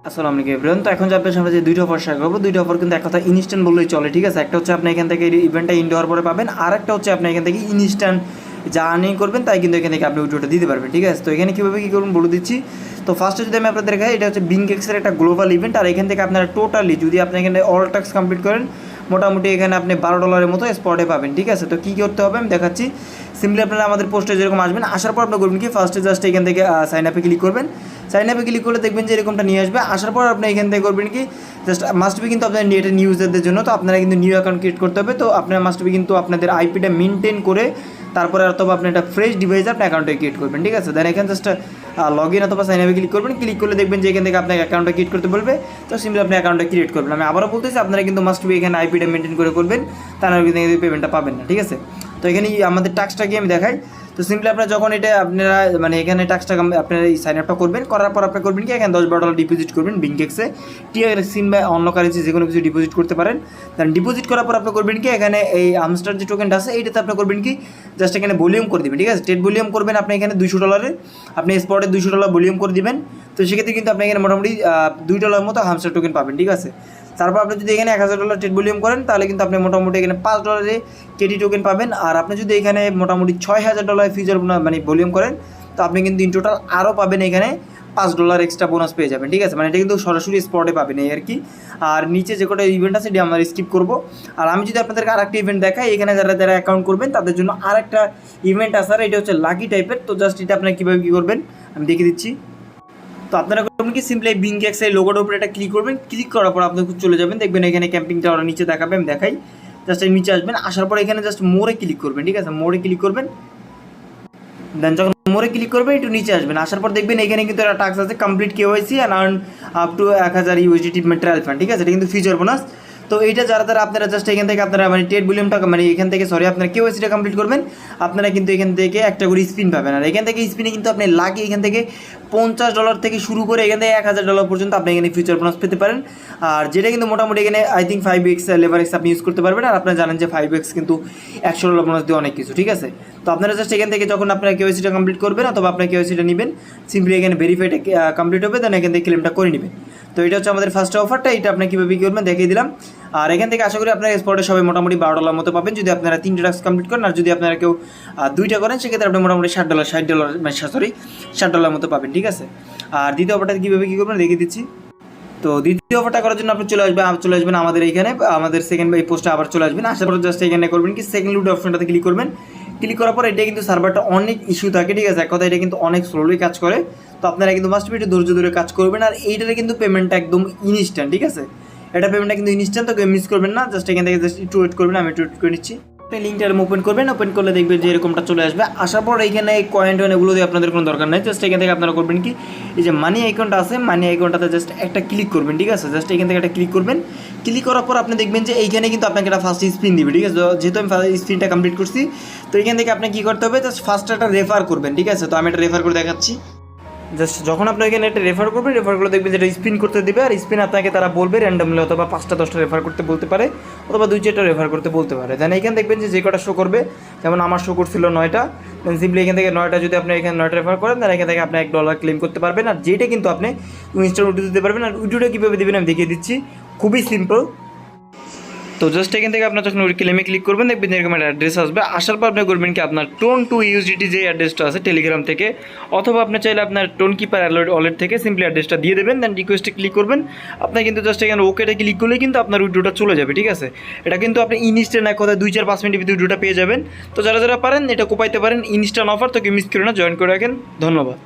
আসসালামু আলাইকুম এভরিওয়ান। তো এখন যে আপনার সামনে যে দুইটা অফার শেয়ার করবো, দুইটা অফার কিন্তু এক কথা ইনস্ট্যান্ট বললেই চলে, ঠিক আছে। একটা হচ্ছে আপনি এখান থেকে ইভেন্টটা ইন হওয়ার পরে পাবেন, আর একটা হচ্ছে আপনি এখান থেকে ইনস্ট্যান্ট যা আর্নিং করবেন তাই কিন্তু এখান থেকে আপনি উইড্রোটা দিতে পারবেন, ঠিক আছে। তো এখানে কীভাবে কী করবেন বলে দিচ্ছি। তো ফার্স্টে যদি আমি আপনাদের দেখাই, এটা হচ্ছে বিনকেক্সের একটা গ্লোবাল ইভেন্ট, আর এখান থেকে আপনারা টোটালি যদি আপনি এখানে অল টাস্ক কমপ্লিট করেন মোটামুটি এখানে আপনি $12 মতো স্পটে পাবেন, ঠিক আছে। তো কী করতে হবে আমি দেখাচ্ছি। সিম্পলি আপনারা আমাদের পোস্টে যেরকম আসবেন, আসার পর আপনি করবেন কি, ফার্স্টে জাস্ট এখান থেকে সাইন আপে ক্লিক করবেন। সাইন আপে ক্লিক করলে দেখবেন যে এরকমটা নিয়ে আসবে। আসার পর আপনি এখান থেকে করবেন কি, জাস্ট মাস্ট বি কিন্তু আপনার নেটের ইউজারদের জন্য, তো আপনারা কিন্তু নিউ অ্যাকাউন্ট ক্রিয়েট করতে হবে। তো আপনার মাস্ট বি কিন্তু আপনাদের আইপিটা মেনটেন করে তারপরে অথবা আপনি একটা ফ্রেশ ডিভাইসে আপনি অ্যাকাউন্টটা ক্রিয়েট করবেন, ঠিক আছে। দেন এখানে জাস্ট লগ ইন অথবা সাইন আপে ক্লিক করবেন। ক্লিক করলে দেখবেন যে এখান থেকে আপনাকে অ্যাকাউন্টটা ক্রিয়েট করতে বলবে। তো সিম্পলি আপনি অ্যাকাউন্টটা ক্রিয়েট করবেন। আমি আবারও বলতেছি, আপনারা কিন্তু মাস্ট বি এখানে আইপিটা মেনটেন করে করবেন, তাহলে কিন্তু পেমেন্টটা পাবেন না, ঠিক আছে। তো এখানে আমাদের টাস্কটা কি আমি দেখাই। তো সিম্পলি আপনারা যখন এটা আপনারা মানে এখানে টাস্কটা আপনারা এই সাইন আপটা করবেন, করার পর আপনি করবেন কি, এখানে $10-12 ডিপোজিট করবেন বিনকেক্সে। সিম বা অন্য কারেন্সি যে কোনো কিছু ডিপোজিট করতে পারেন। দেন ডিপোজিট করার পর আপনি করবেন কি, এখানে এই আমস্টার যে টোকেনটা আছে এইটাতে আপনি করবেন কি, জাস্ট এখানে ভলিউম করে দেবেন, ঠিক আছে। ট্রেড ভলিউম করবেন আপনি এখানে $200, আপনি স্পটে $200 ভলিউম করে দিবেন। তো সেক্ষেত্রে কিন্তু আপনি এখানে মোটামুটি $2 মতো হামস্টার টোকেন পাবেন, ঠিক আছে। তারপর আপনি যদি এখানে $1000 ট্রেড ভলিউম করেন তাহলে কিন্তু আপনি মোটামুটি এখানে $5 কেটি টোকেন পাবেন। আর আপনি যদি এখানে মোটামুটি $6000 ফিউচার মানে ভলিউম করেন, তো আপনি কিন্তু ইন টোটাল আরও পাবেন এখানে $5 এক্সট্রা বোনাস পেয়ে যাবেন, ঠিক আছে। মানে এটা কিন্তু সরাসরি স্পটে পাবেন এই আর কি। আর নিচে যে কটা ইভেন্ট আছে এটি আমরা স্কিপ করবো। আর আমি যদি আপনাদেরকে আরেকটা ইভেন্ট দেখাই, এখানে যারা যারা অ্যাকাউন্ট করবেন তাদের জন্য আরেকটা ইভেন্ট আছে, আর এটা হচ্ছে লাকি টাইপের। তো জাস্ট এটা আপনারা কীভাবে কী করবেন আমি দেখিয়ে দিচ্ছি। তো আপনারা করবেন কি, সিম্পলি বিনকেক্স এই লোগোটার উপরে একটা ক্লিক করবেন। ক্লিক করার পর আপনি চলে যাবেন, দেখবেন এখানে ক্যাম্পিংটা ওরা নিচে দেখাবে, আমি দেখাই। জাস্ট এই নিচে আসবেন, আসার পর এখানে জাস্ট মোড়ে ক্লিক করবেন, ঠিক আছে। মোড়ে ক্লিক করবেন। দেন যখন মোড়ে ক্লিক করবেন একটু নিচে আসবেন, আসার পর দেখবেন এখানে কিন্তু একটা টাস্ক আছে, complete KYC and earn up to 1000 USDT trial fund, ঠিক আছে। এটা কিন্তু ফিউচার বোনাস। তো এইটা যারা যারা আপনারা জাস্ট এখান থেকে আপনারা মানে ট্রেড ভলিউমটা মানে এখান থেকে আপনারা কেওয়াইসিটা কমপ্লিট করবেন, আপনারা কিন্তু এখান থেকে একটা করে স্পিন পাবেন। আর এখান থেকে স্পিনে কিন্তু আপনি লাগে এখান থেকে $50 থেকে শুরু করে এখান থেকে $1000 পর্যন্ত আপনি এখানে ফিউচার বোনাস পেতে পারেন। আর যেটা কিন্তু মোটামুটি এখানে আই থিঙ্ক 5x লেভারেক্স আপনি ইউজ করতে পারবেন। আর আপনারা জানেন যে 5x কিন্তু $100 বোনাস দিয়ে অনেক কিছু, ঠিক আছে। তো আপনারা জাস্ট এখান থেকে যখন আপনারা কেওয়াইসিটা কমপ্লিট করবেন অথবা আপনার কেওয়াইসিটা নেবেন, সিম্পলি এখানে ভেরিফাইটা কমপ্লিট হবে, দেন এখান থেকে ক্লেমটা করে নেবেন। তো এটা হচ্ছে আমাদের ফার্স্ট অফারটা, এটা আপনি কীভাবে কী করবেন দেখিয়ে দিলাম। আর এখান থেকে আশা করি আপনারা স্পটে সবাই মোটামুটি $12 মতো পাবেন যদি আপনারা 3টা টাস্ক কমপ্লিট করেন। আর যদি আপনারা কেউ 2টা করেন সেক্ষেত্রে আপনি মোটামুটি $60 মানে $60 মতো পাবেন, ঠিক আছে। আর দ্বিতীয় অফারটা কীভাবে কী করবেন দেখিয়ে দিচ্ছি। তো দ্বিতীয় অফারটা করার জন্য আপনি চলে আসবেন আমাদের এইখানে, আমাদের সেকেন্ড এই পোস্টে আবার চলে আসবেন। আসার পর জাস্ট এখানে করবেন কি, সেকেন্ড লুড অপশনটাতে ক্লিক করবেন। ক্লিক করার পর এটা কিন্তু সার্ভারটা অনেক ইস্যু থাকে, ঠিক আছে। এক কথা এটা কিন্তু অনেক স্লোলি কাজ করে। তো আপনারা কিন্তু মাস্ট বি একটু ধৈর্য ধরে কাজ করবেন। আর এইটাতে কিন্তু পেমেন্টটা একদম ইনস্ট্যান্ট, ঠিক আছে। এটা পেমেন্টটা কিন্তু ইনস্ট্যান্ট, তো কেউ মিস করবেন না। জাস্ট এখান থেকে জাস্ট একটু ওয়েট করবেন, আমি একটু ওয়েট করে নিচ্ছি। লিঙ্কটা ওপেন করবেন, ওপেন করলে দেখবেন যে এরকমটা চলে আসবে। আসার পর এইখানে এই কয়েন টয়েন এগুলো দিয়ে আপনাদের কোনো দরকার নেই। জাস্ট এখান থেকে আপনারা করবেন কি, এই যে মানি আইকনটা আছে, মানি আইকনটাতে জাস্ট একটা ক্লিক করবেন, ঠিক আছে। জাস্ট এখান থেকে একটা ক্লিক করবেন। ক্লিক করার পর আপনি দেখবেন যে এইখানে কিন্তু আপনাকে একটা ফার্স্ট স্পিন দিবে, ঠিক আছে। যেহেতু আমি ফার্স্ট স্পিনটা কমপ্লিট করছি, তো এখান থেকে আপনি কী করতে হবে, জাস্ট ফার্স্ট একটা রেফার করবেন, ঠিক আছে। তো আমি এটা রেফার করে দেখাচ্ছি। জাস্ট যখন আপনি এখানে একটা রেফার করবেন, রেফার করে দেখবেন যেটা স্পিন করতে দেবে। আর স্পিন আপনাকে তারা বলবে র্যান্ডমলি, অথবা 5টা-10টা রেফার করতে বলতে পারে, অথবা 2-4টা রেফার করতে বলতে পারে। দেন এখানে দেখবেন যে কটা শো করবে, যেমন আমার শো করছিল 9টা। দেন সিম্পলি এখান থেকে 9টা যদি আপনি এখানে 9টা রেফার করেন, তাহলে এখান থেকে আপনি $1 ক্লেম করতে পারবেন। আর যেটা কিন্তু আপনি ইনস্ট্যান্ট উইড্রো দিতে পারবেন। আর উইড্রোটা কীভাবে দেবেন আমি দেখিয়ে দিচ্ছি, খুবই সিম্পল। তো জাস্ট এখান থেকে আপনার যখন ক্লেমে ক্লিক করবেন, দেখবেন এরকম একটা অ্যাড্রেস আসবে। আসার পর আপনি করবেন কি, আপনার টোন টু ইউএসডিটি যে অ্যাড্রেসটা আছে টেলিগ্রাম থেকে, অথবা আপনি চাইলে আপনার টোন কিপার ওয়ালেট থেকে সিম্পলি অ্যাড্রেসটা দিয়ে দেবেন। দেন রিকোয়েস্টে ক্লিক করবেন। আপনার কিন্তু জাস্ট এখানে ওকেটা ক্লিক করলে কিন্তু আপনার উইড্রোটা চলে যাবে, ঠিক আছে। এটা কিন্তু আপনি ইনস্ট্যান্ট এক কথা 2-4-5 মিনিটের ভিতরে উইড্রোটা পেয়ে যাবেন। তো যারা যারা পারেন এটা কোপাইতে পারেন, ইনস্ট্যান্ট অফার, তো কেউ মিস করে না, জয়েন করে রাখেন। ধন্যবাদ।